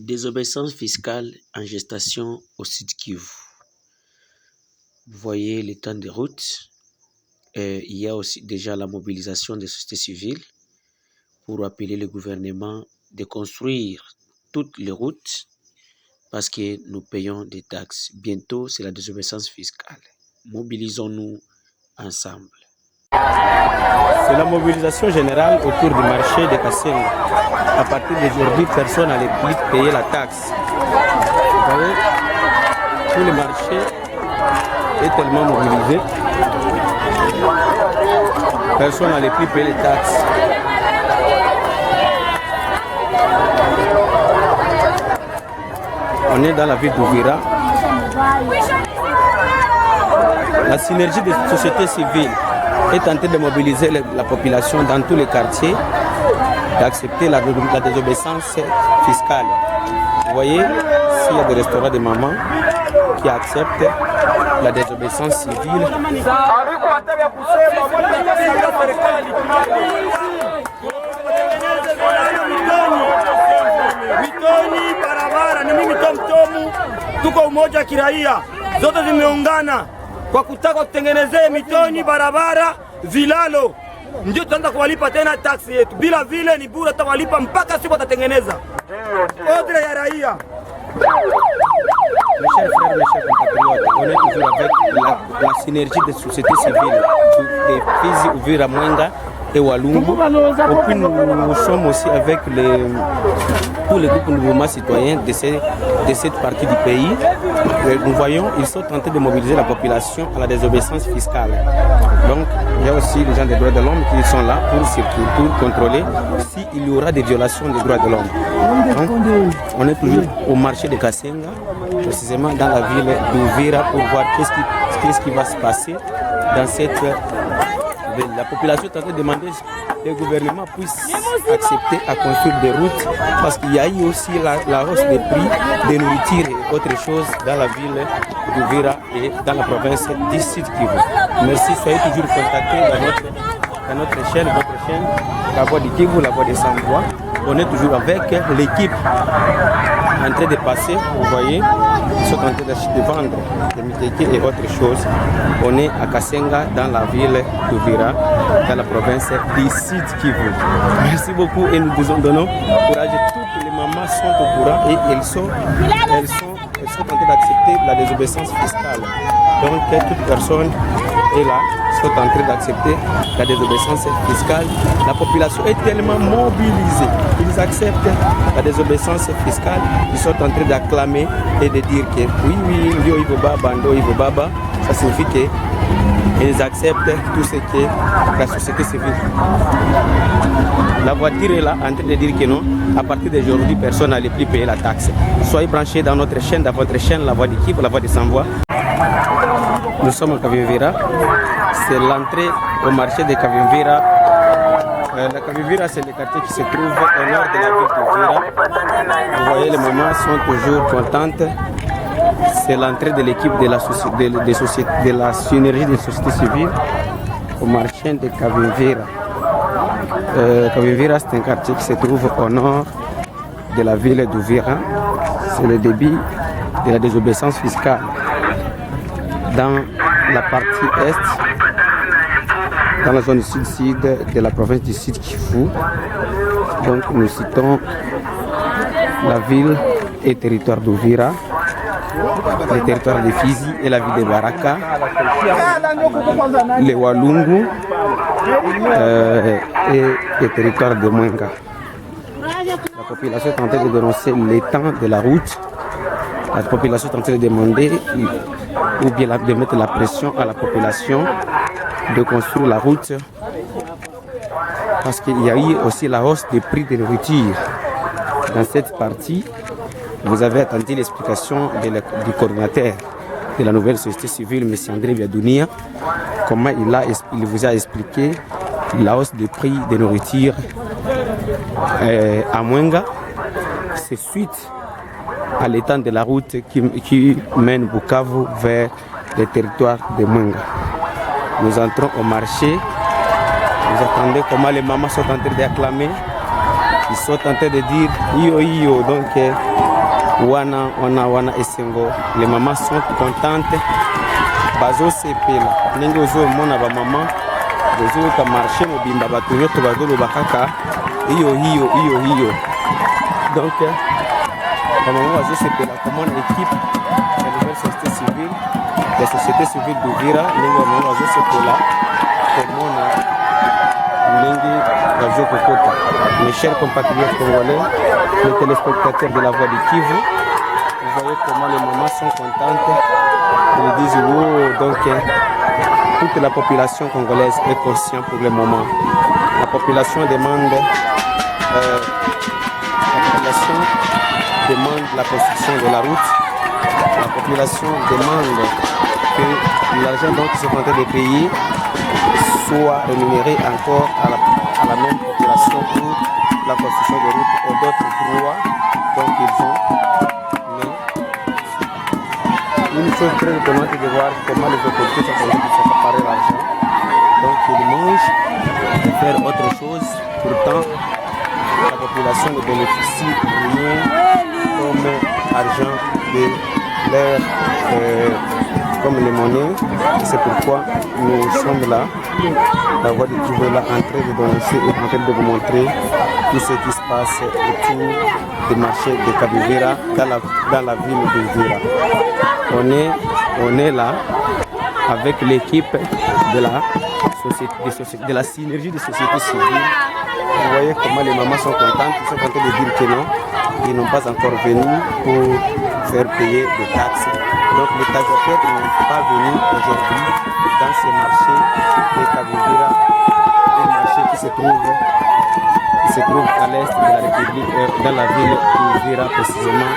Désobéissance fiscale en gestation au Sud Kivu. Vous voyez les temps de route. Il y a aussi déjà la mobilisation des sociétés civiles pour appeler le gouvernement de construire toutes les routes parce que nous payons des taxes. Bientôt, c'est la désobéissance fiscale. Mobilisons-nous ensemble. C'est la mobilisation générale autour du marché de Kasenga. À partir d'aujourd'hui, personne n'allait plus payer la taxe. Vous voyez, tout le marché est tellement mobilisé. Personne n'allait plus payer les taxes. On est dans la ville d'Ouvira. La synergie des sociétés civiles est en train de mobiliser la population dans tous les quartiers d'accepter la désobéissance fiscale. Vous voyez, s'il y a des restaurants de mamans qui acceptent la désobéissance civile. Mitoni, barabara ni mimi Tomtomu, tuko umoja kiraia, zote zimeungana kwa kutaka kutengenezea mitoni, barabara, vilalo, ndio tutaanza kuwalipa tena taksi yetu. Bila vile ni bure, tutawalipa mpaka siku tutatengeneza. Ordre ya raia. Mes chers frères, mes chers compatriotes, on est toujours avec la synergie des sociétés civiles, des Fizi, Uvira, Mwenga et Walungu. Et puis nous sommes aussi avec tous les groupes de mouvements citoyens de cette partie du pays. Et nous voyons, ils sont en train de mobiliser la population à la désobéissance fiscale. Donc, il y a aussi les gens des droits de l'homme qui sont là pour contrôler s'il y aura des violations des droits de l'homme. Donc, on est toujours au marché de Kasenga, précisément dans la ville d'Uvira, pour voir qu'est-ce qui va se passer dans cette ville. La population est en train de demander que le gouvernement puisse accepter à construire des routes parce qu'il y a eu aussi la hausse des prix de nourriture et autres choses dans la ville d'Uvira et dans la province du Sud Kivu. Merci, soyez toujours contactés dans notre chaîne, votre chaîne, la voix du Kivu, la voix des Sans-Voix. On est toujours avec l'équipe en train de passer, vous voyez, ils sont en train de vendre des miteki et autres choses. On est à Kasenga, dans la ville d'Uvira, dans la province du Sud Kivu. Merci beaucoup et nous vous en donnons courage. Toutes les mamans sont au courant et elles sont en train d'accepter la désobéissance fiscale. Donc toute personne est là, sont en train d'accepter la désobéissance fiscale. La population est tellement mobilisée. Ils acceptent la désobéissance fiscale. Ils sont en train d'acclamer et de dire que oui, Ndio Ivo Baba, Ndo Ivo Baba. Ça signifie qu'ils acceptent tout ce que la société civile. La voiture est là en train de dire que non, à partir d'aujourd'hui, personne n'allait plus payer la taxe. Soyez branchés dans notre chaîne, dans votre chaîne, la voix d'équipe, la voix des Sans-Voix. Nous sommes à Kavimvira. C'est l'entrée au marché de Kavimvira. La Kavimvira, c'est le quartier qui se trouve au nord de la ville d'Uvira. Vous voyez, les mamans sont toujours contentes. C'est l'entrée de l'équipe de la synergie des sociétés civiles au marché de Kavimvira. Kavimvira, c'est un quartier qui se trouve au nord de la ville d'Uvira. C'est le début de la désobéissance fiscale. Dans la partie est, dans la zone sud-sud de la province du Sud Kivu. Donc nous citons la ville et territoire d'Uvira, le territoire de Fizi et la ville de Baraka, le Walungu et le territoire de Mwenga. La population est en train de dénoncer l'état de la route. La population est en train de demander ou bien de mettre la pression à la population de construire la route parce qu'il y a eu aussi la hausse des prix de nourriture. Dans cette partie, vous avez attendu l'explication du coordinateur de la nouvelle société civile, M. André Biadounia, comment il vous a expliqué la hausse des prix de nourriture à Mwenga. C'est suite à l'étang de la route qui mène Bukavu vers le territoire de Mwenga. Nous entrons au marché. Vous attendez comment les mamans sont en train d'acclamer. Ils sont tentés de dire yo donc wana esengo. Les mamans sont contentes bazo sepela ndenge ozomona ba maman bazo marché mobimba bato nyonso bazoloba kaka iyo donc ba maman bazo sepela comment l'équipe de la nouvelle société civile la société civile d'Uvira ndenge ba maman bazo sepela comment ndenge bazo kokota. Mes chers compatriotes congolais, les téléspectateurs de la Voix du Kivu, vous voyez comment les mamans sont contentes. Ils disent oh, donc toute la population congolaise est consciente pour le moment. La population demande la construction de la route. La population demande que l'argent dont ils sont en train de payer soit rémunéré encore à la même population pour la construction de routes et d'autres droits donc ils ont. Mais une chose très étonnante de voir comment les autorités sont en train de s'accaparer l'argent. Donc ils mangent de faire autre chose. Pourtant, la population ne bénéficie rien comme argent de leur comme les monnaies. C'est pourquoi nous sommes là. La Voix du Kivu est là en train de danser et en train de vous montrer tout ce qui se passe autour des marchés de Kavivira dans la ville d'Uvira. On est là avec l'équipe de la synergie des sociétés civiles. Vous voyez comment les mamans sont contentes, ils sont contents de dire que non, ils n'ont pas encore venu pour faire payer des taxes. Donc les taxateurs n'ont pas venu aujourd'hui dans ce marché de Kavivira, un marché qui se trouve à l'est de la République, dans la ville d'Uvira précisément,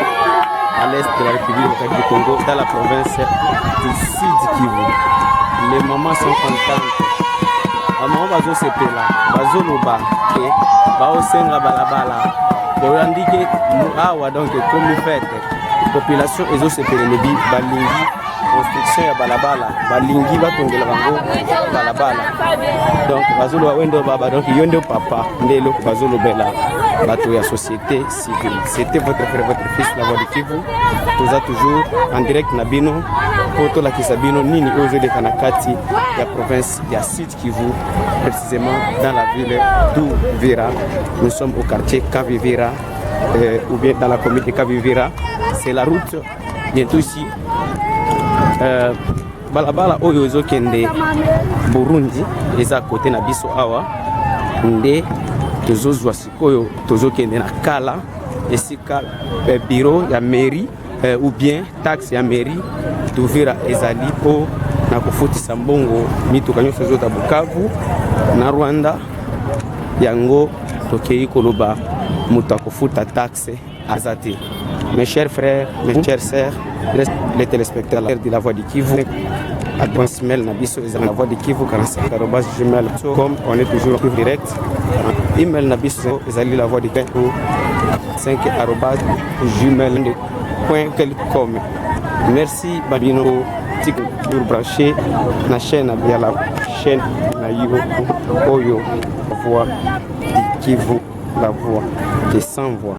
à l'est de la République du Congo, dans la province du Sud Kivu. Les mamans sont contentes. Maman bazo sepela, bazo loba, bao senga balabala. Boyandike muawa donc comme fête. Population ezo sepela lebi balingi construction ya balabala, balingi batongela bango balabala. Donc bazo lo wendo baba donc yondo papa ndelo bazo lobela bato ya société civile. C'était votre frère, votre fils, la Voix du Kivu. Toza toujours en direct na bino poto la kisabino nini ozo de kanakati ya province ya Sud Kivu, précisément dans la ville d'Uvira. Nous sommes au quartier Kavivira ou bien dans la commune de Kavivira. C'est la route bientôt ici. Balabala oyo ezokende Burundi eza côté na biso awa nde tozozwa sikoyo tozokende na kala esika bureau ya mairie ou bien taxe ya mairie d'Uvira ezali po na kofutisa mbongo mituka nyonso ezota Bukavu na Rwanda yango tokei koloba mutu akofuta taxe azati. Mes chers frères, mes chères sœurs, les téléspectateurs de la Voix du Kivu, advance mail nabiso la Voix du Kivu 45@gmail.com. On est toujours en direct. Email nabiso ezali la Voix du Kivu 5@gmail.com. Merci babino pour brancher na chaîne via la chaîne na yo oyo Voix du Kivu, la voix des sans voix.